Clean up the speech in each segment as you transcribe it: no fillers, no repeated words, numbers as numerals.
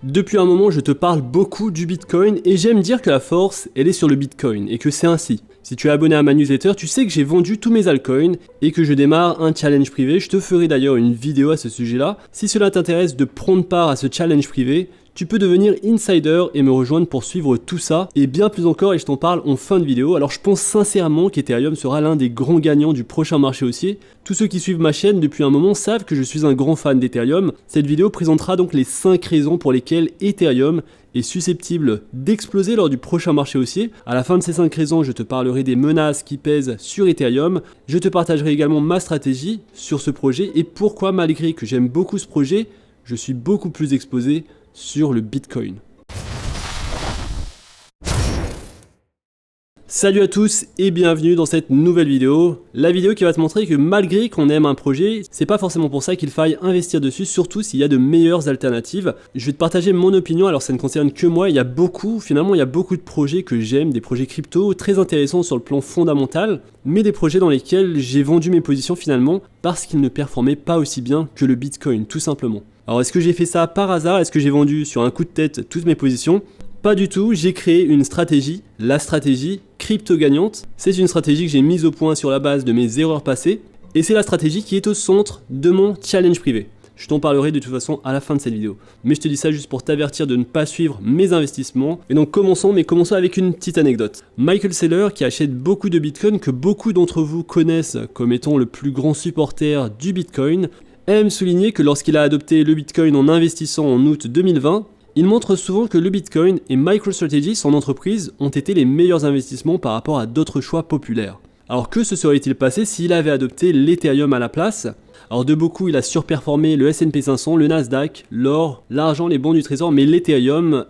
Depuis un moment, je te parle beaucoup du Bitcoin et j'aime dire que la force, elle est sur le Bitcoin et que c'est ainsi. Si tu es abonné à ma newsletter, tu sais que j'ai vendu tous mes altcoins et que je démarre un challenge privé. Je te ferai d'ailleurs une vidéo à ce sujet-là. Si cela t'intéresse de prendre part à ce challenge privé, tu peux devenir insider et me rejoindre pour suivre tout ça et bien plus encore, et je t'en parle en fin de vidéo. Alors je pense sincèrement qu'Ethereum sera l'un des grands gagnants du prochain marché haussier. Tous ceux qui suivent ma chaîne depuis un moment savent que je suis un grand fan d'Ethereum. Cette vidéo présentera donc les 5 raisons pour lesquelles Ethereum est susceptible d'exploser lors du prochain marché haussier. À la fin de ces 5 raisons, je te parlerai des menaces qui pèsent sur Ethereum. Je te partagerai également ma stratégie sur ce projet et pourquoi, malgré que j'aime beaucoup ce projet, je suis beaucoup plus exposé sur le Bitcoin. Salut à tous et bienvenue dans cette nouvelle vidéo. La vidéo qui va te montrer que malgré qu'on aime un projet, c'est pas forcément pour ça qu'il faille investir dessus, surtout s'il y a de meilleures alternatives. Je vais te partager mon opinion, alors ça ne concerne que moi, il y a beaucoup de projets que j'aime, des projets crypto très intéressants sur le plan fondamental, mais des projets dans lesquels j'ai vendu mes positions finalement parce qu'ils ne performaient pas aussi bien que le Bitcoin, tout simplement. Alors est-ce que j'ai fait ça par hasard? Est-ce que j'ai vendu sur un coup de tête toutes mes positions? Pas du tout, j'ai créé une stratégie, la stratégie crypto gagnante. C'est une stratégie que j'ai mise au point sur la base de mes erreurs passées et c'est la stratégie qui est au centre de mon challenge privé. Je t'en parlerai de toute façon à la fin de cette vidéo. Mais je te dis ça juste pour t'avertir de ne pas suivre mes investissements. Et donc commençons avec une petite anecdote. Michael Saylor, qui achète beaucoup de Bitcoin, que beaucoup d'entre vous connaissent comme étant le plus grand supporter du Bitcoin, aime souligner que lorsqu'il a adopté le Bitcoin en investissant en août 2020, il montre souvent que le Bitcoin et MicroStrategy, son entreprise, ont été les meilleurs investissements par rapport à d'autres choix populaires. Alors que se serait-il passé s'il avait adopté l'Ethereum à la place? Alors de beaucoup, il a surperformé le S&P 500, le Nasdaq, l'or, l'argent, les bons du trésor, mais l'Ethereum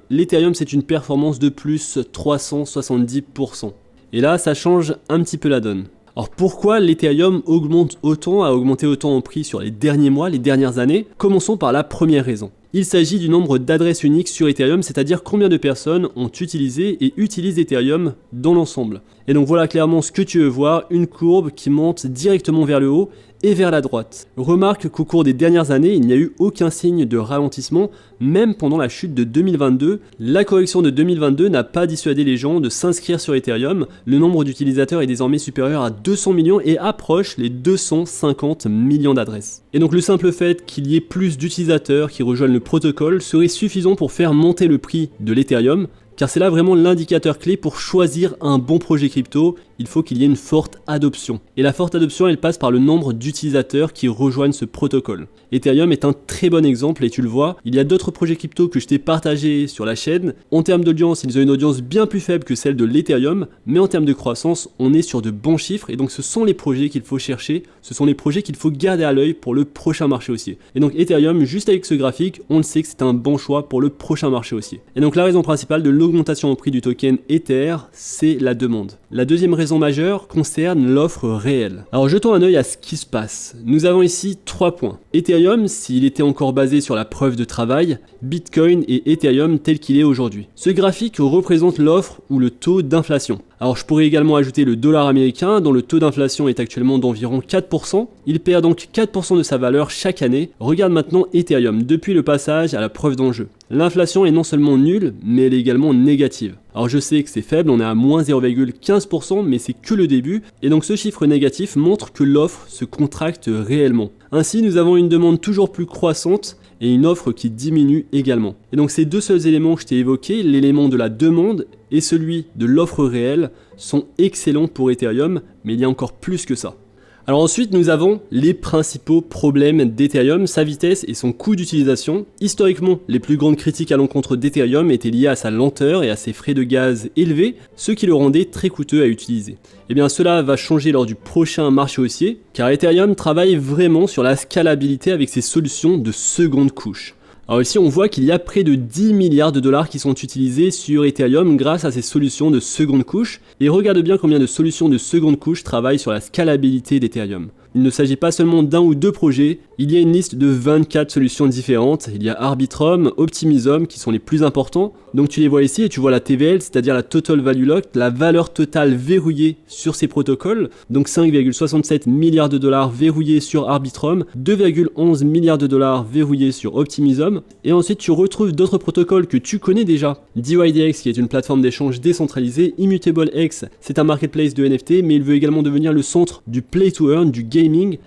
c'est une performance de plus 370%. Et là, ça change un petit peu la donne. Alors pourquoi l'Ethereum a augmenté autant en prix sur les derniers mois, les dernières années? Commençons par la première raison. Il s'agit du nombre d'adresses uniques sur Ethereum, c'est-à-dire combien de personnes ont utilisé et utilisent Ethereum dans l'ensemble. Et donc voilà clairement ce que tu veux voir, une courbe qui monte directement vers le haut et vers la droite. Remarque qu'au cours des dernières années, il n'y a eu aucun signe de ralentissement, même pendant la chute de 2022. La correction de 2022 n'a pas dissuadé les gens de s'inscrire sur Ethereum. Le nombre d'utilisateurs est désormais supérieur à 200 millions et approche les 250 millions d'adresses. Et donc le simple fait qu'il y ait plus d'utilisateurs qui rejoignent le protocole serait suffisant pour faire monter le prix de l'Ethereum, car c'est là vraiment l'indicateur clé pour choisir un bon projet crypto. Il faut qu'il y ait une forte adoption. Et la forte adoption, elle passe par le nombre d'utilisateurs qui rejoignent ce protocole. Ethereum est un très bon exemple et tu le vois, il y a d'autres projets crypto que je t'ai partagés sur la chaîne. En termes d'audience, ils ont une audience bien plus faible que celle de l'Ethereum, mais en termes de croissance, on est sur de bons chiffres et donc ce sont les projets qu'il faut chercher, ce sont les projets qu'il faut garder à l'œil pour le prochain marché haussier. Et donc Ethereum, juste avec ce graphique, on le sait que c'est un bon choix pour le prochain marché haussier. Et donc la raison principale de l'augmentation au prix du token Ether, c'est la demande. La deuxième raison majeure concerne l'offre réelle. Alors jetons un œil à ce qui se passe. Nous avons ici 3 points. Ethereum, s'il était encore basé sur la preuve de travail, Bitcoin et Ethereum tel qu'il est aujourd'hui. Ce graphique représente l'offre ou le taux d'inflation. Alors je pourrais également ajouter le dollar américain dont le taux d'inflation est actuellement d'environ 4%. Il perd donc 4% de sa valeur chaque année. Regarde maintenant Ethereum depuis le passage à la preuve d'enjeu. L'inflation est non seulement nulle, mais elle est également négative. Alors je sais que c'est faible, on est à moins 0,15%, mais c'est que le début, et donc ce chiffre négatif montre que l'offre se contracte réellement. Ainsi, nous avons une demande toujours plus croissante et une offre qui diminue également. Et donc ces deux seuls éléments que je t'ai évoqués, l'élément de la demande et celui de l'offre réelle, sont excellents pour Ethereum, mais il y a encore plus que ça. Alors ensuite, nous avons les principaux problèmes d'Ethereum, sa vitesse et son coût d'utilisation. Historiquement, les plus grandes critiques à l'encontre d'Ethereum étaient liées à sa lenteur et à ses frais de gaz élevés, ce qui le rendait très coûteux à utiliser. Et bien cela va changer lors du prochain marché haussier, car Ethereum travaille vraiment sur la scalabilité avec ses solutions de seconde couche. Alors ici on voit qu'il y a près de 10 milliards de dollars qui sont utilisés sur Ethereum grâce à ces solutions de seconde couche, et regarde bien combien de solutions de seconde couche travaillent sur la scalabilité d'Ethereum. il ne s'agit pas seulement d'un ou deux projets, il y a une liste de 24 solutions différentes. Il y a Arbitrum, Optimism qui sont les plus importants. Donc tu les vois ici et tu vois la TVL, c'est-à-dire la Total Value Locked, la valeur totale verrouillée sur ces protocoles. Donc 5,67 milliards de dollars verrouillés sur Arbitrum, 2,11 milliards de dollars verrouillés sur Optimism. Et ensuite tu retrouves d'autres protocoles que tu connais déjà. DYDX qui est une plateforme d'échange décentralisée, ImmutableX c'est un marketplace de NFT, mais il veut également devenir le centre du play to earn, du gaming,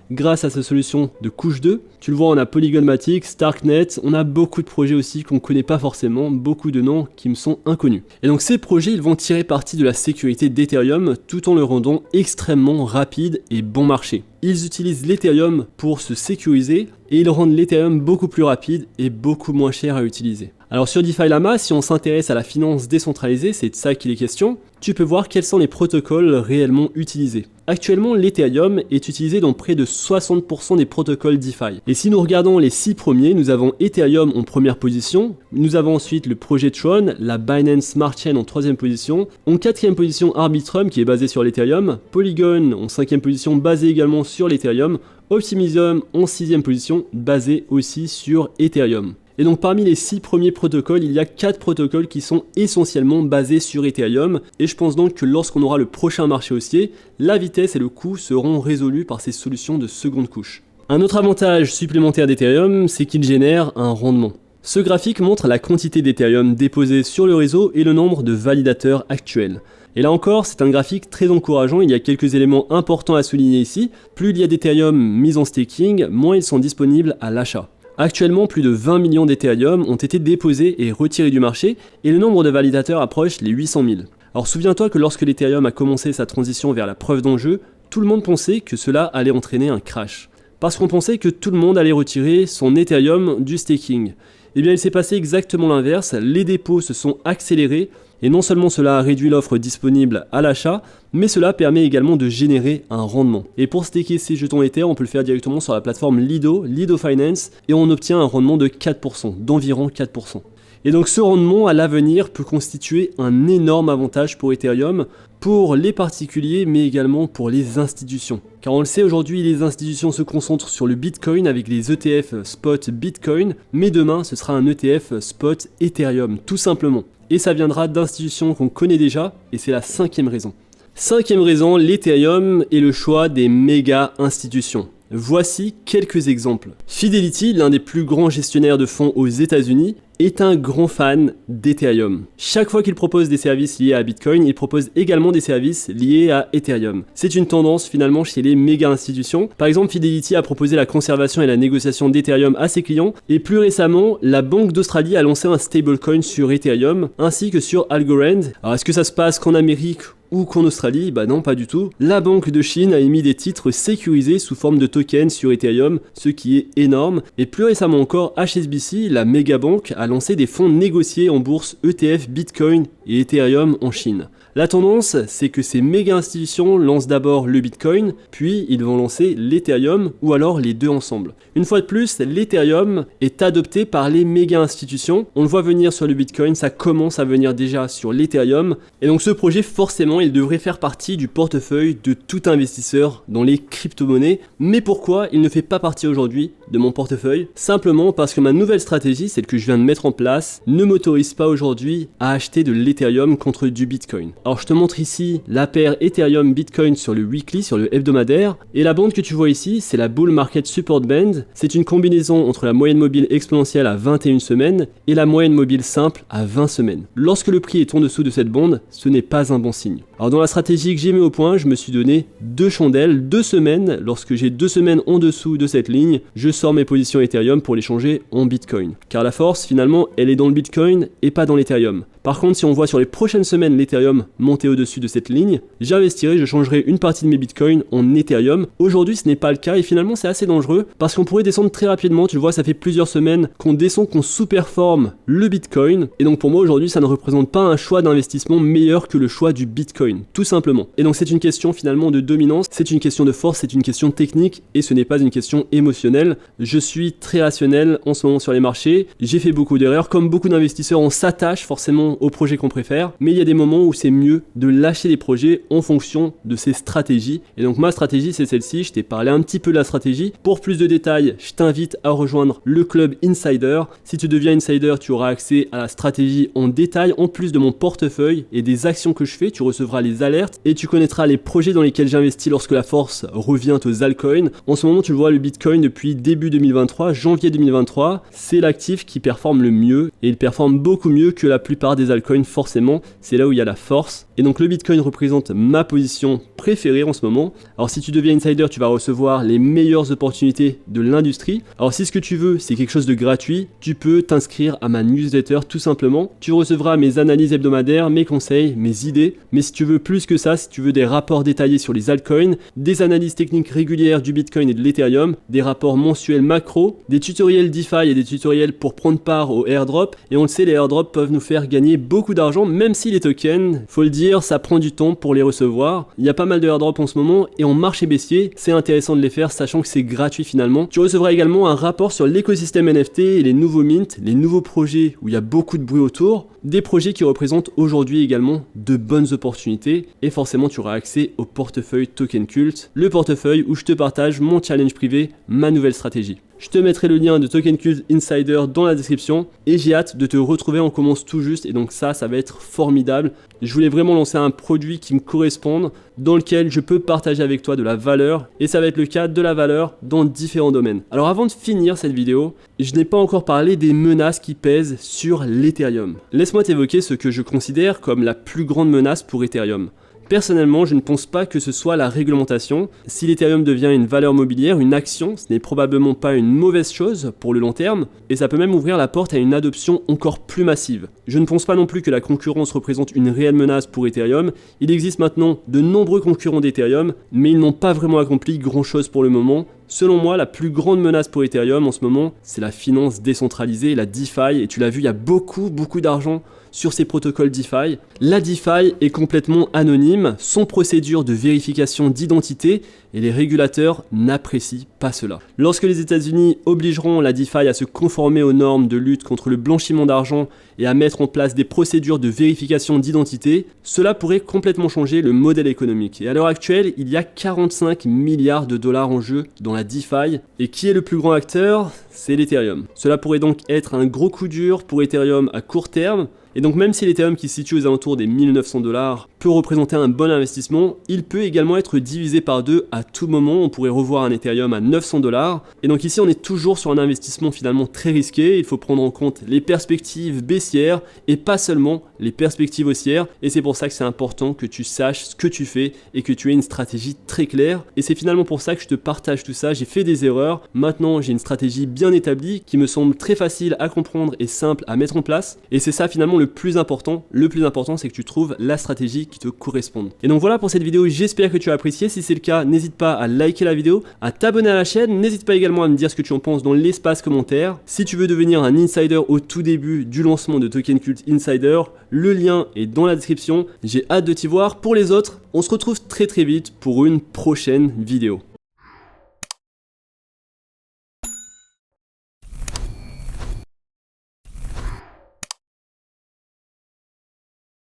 grâce à sa solution de couche 2. Tu le vois, on a Polygonmatic, Starknet, on a beaucoup de projets aussi qu'on ne connaît pas forcément, beaucoup de noms qui me sont inconnus. Et donc ces projets, ils vont tirer parti de la sécurité d'Ethereum tout en le rendant extrêmement rapide et bon marché. Ils utilisent l'Ethereum pour se sécuriser et ils rendent l'Ethereum beaucoup plus rapide et beaucoup moins cher à utiliser. Alors sur DeFi Llama, si on s'intéresse à la finance décentralisée, c'est de ça qu'il est question, tu peux voir quels sont les protocoles réellement utilisés. Actuellement, l'Ethereum est utilisé dans près de 60% des protocoles DeFi. Et si nous regardons les 6 premiers, nous avons Ethereum en première position, nous avons ensuite le projet Tron, la Binance Smart Chain en 3e position, en 4e position Arbitrum qui est basé sur l'Ethereum, Polygon en 5e position basé également sur l'Ethereum, Optimism en 6e position basé aussi sur Ethereum. Et donc parmi les 6 premiers protocoles, il y a 4 protocoles qui sont essentiellement basés sur Ethereum. Et je pense donc que lorsqu'on aura le prochain marché haussier, la vitesse et le coût seront résolus par ces solutions de seconde couche. Un autre avantage supplémentaire d'Ethereum, c'est qu'il génère un rendement. Ce graphique montre la quantité d'Ethereum déposée sur le réseau et le nombre de validateurs actuels. Et là encore, c'est un graphique très encourageant, il y a quelques éléments importants à souligner ici. Plus il y a d'Ethereum mis en staking, moins ils sont disponibles à l'achat. Actuellement, plus de 20 millions d'Ethereum ont été déposés et retirés du marché, et le nombre de validateurs approche les 800 000. Alors souviens-toi que lorsque l'Ethereum a commencé sa transition vers la preuve d'enjeu, tout le monde pensait que cela allait entraîner un crash. Parce qu'on pensait que tout le monde allait retirer son Ethereum du staking. Eh bien il s'est passé exactement l'inverse, les dépôts se sont accélérés, et non seulement cela a réduit l'offre disponible à l'achat, mais cela permet également de générer un rendement. Et pour staker ces jetons Ether, on peut le faire directement sur la plateforme Lido Finance, et on obtient un rendement de 4%, d'environ 4%. Et donc ce rendement à l'avenir peut constituer un énorme avantage pour Ethereum, pour les particuliers mais également pour les institutions. Car on le sait aujourd'hui, les institutions se concentrent sur le Bitcoin avec les ETF spot Bitcoin, mais demain ce sera un ETF spot Ethereum, tout simplement. Et ça viendra d'institutions qu'on connaît déjà, et c'est la 5e raison. 5e raison, l'Ethereum est le choix des méga institutions. Voici quelques exemples. Fidelity, l'un des plus grands gestionnaires de fonds aux États-Unis, est un grand fan d'Ethereum. Chaque fois qu'il propose des services liés à Bitcoin, il propose également des services liés à Ethereum. C'est une tendance finalement chez les méga institutions. Par exemple, Fidelity a proposé la conservation et la négociation d'Ethereum à ses clients, et plus récemment, la Banque d'Australie a lancé un stablecoin sur Ethereum, ainsi que sur Algorand. Alors est-ce que ça se passe qu'en Amérique ou qu'en Australie? Bah non, pas du tout. La Banque de Chine a émis des titres sécurisés sous forme de tokens sur Ethereum, ce qui est énorme. Et plus récemment encore, HSBC, la méga banque, a lancé des fonds négociés en bourse ETF, Bitcoin et Ethereum en Chine. La tendance, c'est que ces méga institutions lancent d'abord le Bitcoin, puis ils vont lancer l'Ethereum ou alors les deux ensemble. Une fois de plus, l'Ethereum est adopté par les méga institutions. On le voit venir sur le Bitcoin, ça commence à venir déjà sur l'Ethereum. Et donc ce projet, forcément, il devrait faire partie du portefeuille de tout investisseur dans les crypto-monnaies. Mais pourquoi il ne fait pas partie aujourd'hui de mon portefeuille? Simplement parce que ma nouvelle stratégie, celle que je viens de mettre en place, ne m'autorise pas aujourd'hui à acheter de l'Ethereum contre du Bitcoin. Alors je te montre ici la paire Ethereum Bitcoin sur le weekly, sur le hebdomadaire, et la bande que tu vois ici, c'est la Bull Market Support Band. C'est une combinaison entre la moyenne mobile exponentielle à 21 semaines et la moyenne mobile simple à 20 semaines. Lorsque le prix est en dessous de cette bande, ce n'est pas un bon signe. Alors dans la stratégie que j'ai mis au point, je me suis donné 2 chandelles, 2 semaines. Lorsque j'ai 2 semaines en dessous de cette ligne, je sors mes positions Ethereum pour les changer en Bitcoin. Car la force, finalement, elle est dans le Bitcoin et pas dans l'Ethereum. Par contre, si on voit sur les prochaines semaines l'Ethereum monter au-dessus de cette ligne, j'investirai, je changerai une partie de mes Bitcoins en Ethereum. Aujourd'hui, ce n'est pas le cas et finalement, c'est assez dangereux parce qu'on pourrait descendre très rapidement. Tu le vois, ça fait plusieurs semaines qu'on descend, qu'on sous-performe le Bitcoin. Et donc pour moi, aujourd'hui, ça ne représente pas un choix d'investissement meilleur que le choix du Bitcoin. Bitcoin, tout simplement. Et donc c'est une question finalement de dominance, c'est une question de force, c'est une question technique et ce n'est pas une question émotionnelle. Je suis très rationnel en ce moment sur les marchés, j'ai fait beaucoup d'erreurs, comme beaucoup d'investisseurs on s'attache forcément au projet qu'on préfère, mais il y a des moments où c'est mieux de lâcher les projets en fonction de ses stratégies. Et donc ma stratégie c'est celle-ci, je t'ai parlé un petit peu de la stratégie. Pour plus de détails, je t'invite à rejoindre le club Insider. Si tu deviens Insider, tu auras accès à la stratégie en détail, en plus de mon portefeuille et des actions que je fais, tu recevras les alertes et tu connaîtras les projets dans lesquels j'investis lorsque la force revient aux altcoins. En ce moment, tu le vois, le Bitcoin depuis début 2023, janvier 2023, c'est l'actif qui performe le mieux et il performe beaucoup mieux que la plupart des altcoins forcément, c'est là où il y a la force. Et donc le Bitcoin représente ma position préférée en ce moment. Alors si tu deviens Insider, tu vas recevoir les meilleures opportunités de l'industrie. Alors si ce que tu veux, c'est quelque chose de gratuit, tu peux t'inscrire à ma newsletter tout simplement. Tu recevras mes analyses hebdomadaires, mes conseils, mes idées. Mais si tu veux plus que ça, si tu veux des rapports détaillés sur les altcoins, des analyses techniques régulières du Bitcoin et de l'Ethereum, des rapports mensuels macro, des tutoriels DeFi et des tutoriels pour prendre part aux airdrops. Et on le sait, les airdrops peuvent nous faire gagner beaucoup d'argent, même si les tokens, faut le dire, ça prend du temps pour les recevoir. Il y a pas mal de airdrops en ce moment et en marché baissier, c'est intéressant de les faire sachant que c'est gratuit finalement. Tu recevras également un rapport sur l'écosystème NFT et les nouveaux mints, les nouveaux projets où il y a beaucoup de bruit autour, des projets qui représentent aujourd'hui également de bonnes opportunités et forcément tu auras accès au portefeuille Token Cult, le portefeuille où je te partage mon challenge privé, ma nouvelle stratégie. Je te mettrai le lien de Token Cult Insider dans la description et j'ai hâte de te retrouver, on commence tout juste et donc ça va être formidable. Je voulais vraiment lancer un produit qui me corresponde, dans lequel je peux partager avec toi de la valeur et ça va être le cas de la valeur dans différents domaines. Alors avant de finir cette vidéo, je n'ai pas encore parlé des menaces qui pèsent sur l'Ethereum. Laisse-moi t'évoquer ce que je considère comme la plus grande menace pour Ethereum. Personnellement, je ne pense pas que ce soit la réglementation. Si l'Ethereum devient une valeur mobilière, une action, ce n'est probablement pas une mauvaise chose pour le long terme, et ça peut même ouvrir la porte à une adoption encore plus massive. Je ne pense pas non plus que la concurrence représente une réelle menace pour Ethereum. Il existe maintenant de nombreux concurrents d'Ethereum, mais ils n'ont pas vraiment accompli grand-chose pour le moment. Selon moi, la plus grande menace pour Ethereum en ce moment, c'est la finance décentralisée, la DeFi, et tu l'as vu, il y a beaucoup d'argent sur ces protocoles DeFi. La DeFi est complètement anonyme, sans procédure de vérification d'identité et les régulateurs n'apprécient pas cela. Lorsque les États-Unis obligeront la DeFi à se conformer aux normes de lutte contre le blanchiment d'argent et à mettre en place des procédures de vérification d'identité, cela pourrait complètement changer le modèle économique. Et à l'heure actuelle, il y a 45 milliards de dollars en jeu dans la DeFi. Et qui est le plus grand acteur? C'est l'Ethereum. Cela pourrait donc être un gros coup dur pour Ethereum à court terme. Et donc même si l'Ethereum qui se situe aux alentours des 1900 $ peut représenter un bon investissement, il peut également être divisé par deux à tout moment. On pourrait revoir un Ethereum à 900 $. Et donc ici on est toujours sur un investissement finalement très risqué. Il faut prendre en compte les perspectives baissières et pas seulement les perspectives haussières. Et c'est pour ça que c'est important que tu saches ce que tu fais et que tu aies une stratégie très claire. Et c'est finalement pour ça que je te partage tout ça. J'ai fait des erreurs. Maintenant j'ai une stratégie bien établie qui me semble très facile à comprendre et simple à mettre en place. Et c'est ça finalement le plus important. Le plus important, c'est que tu trouves la stratégie qui te corresponde. Et donc voilà pour cette vidéo, j'espère que tu as apprécié. Si c'est le cas, n'hésite pas à liker la vidéo, à t'abonner à la chaîne. N'hésite pas également à me dire ce que tu en penses dans l'espace commentaire. Si tu veux devenir un insider au tout début du lancement de Token Cult Insider, le lien est dans la description. J'ai hâte de t'y voir. Pour les autres, on se retrouve très vite pour une prochaine vidéo.